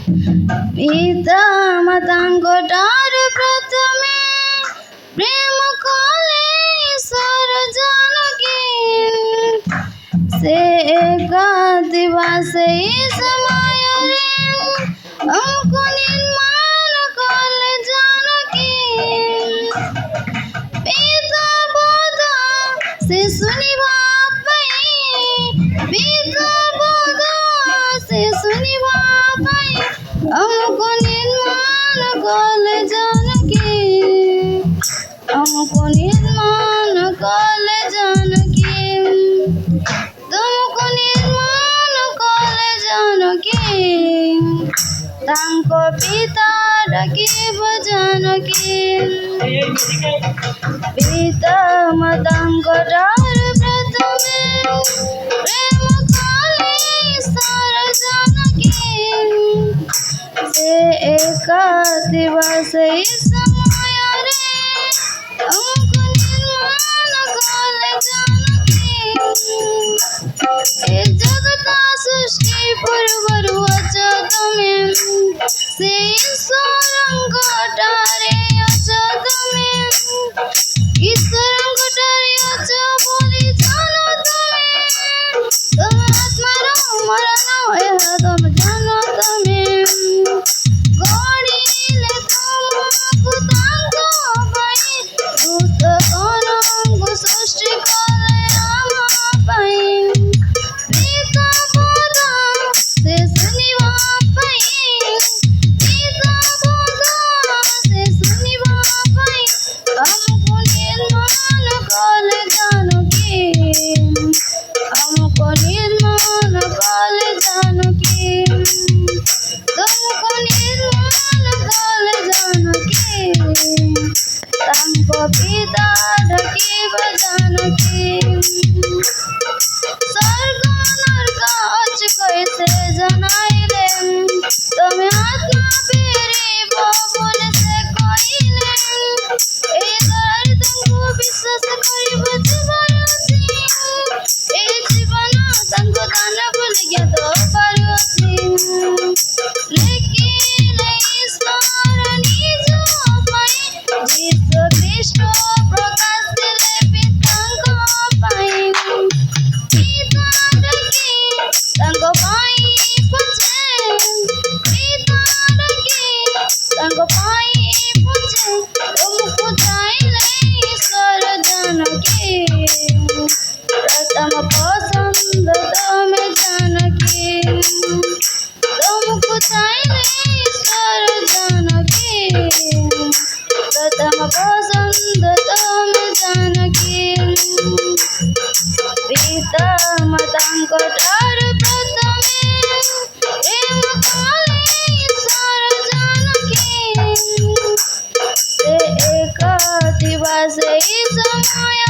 পিতা মাতাঙ্কটার প্রথমে প্রেম কলে ঈশ্বর জানকী से एका दिवसे समୟରେ हमको निर्माण कले जानकी पिता बोध से सुनिबा पाई पिता बोध से सुनिबा पाई हमको निर्माण कले जानकी हमको निर्माण कले जानकी तुमको निर्माण कले जानकी तांको पिता डाकिब जानकी पिता मातांकटार प्रथमे प्रेम कले ईश्वर जानकी से एका दिवसे समୟରେ हमको निर्माण कले जानकी ए जगत सृष्टि पूर्वरु अच तमे से ईश्वरंकटारे अच तमे ईश्वरंकटारे अच बोली जानो तमे तुम आत्मार मरण एह तुम जानो तमे गणिले तुमको तांको पाई दूत गणको सृष्टि कले राम पाई पिता बोध से सुनिबा पाई पिता बोध से सुनिबा पाई हमको निर्माण कले जानकी हमको निर्माण कले जानकी तुमको निर्माण कले जानकी तांको पिता डाकिब जानकी स्वर्ग नरक अच कैसे जनाइले तमे आत्मा फेरिब बोले से कइले ए दर तुमको विश्वास करिब जीवन अछि ए जीवन तुमको दान भूल गया तो पारोछि लेकिन ईश्वर निज पाई जीसु ख्रीष्ट प्रकाश दिले पितांको पाई पिता डाकी तांको पाई पूछे पिता डाकी तांको पाई पूछे तुमको चाहिले ईश्वर जानकी प्रथम पसंद तमे जानकी तुमको चाहिले ईश्वर जानकी प्रथम पसंद तमे जानकी पिता मातांकटार प्रथमे प्रेम कले ईश्वर जानकी से एका दिवसे समय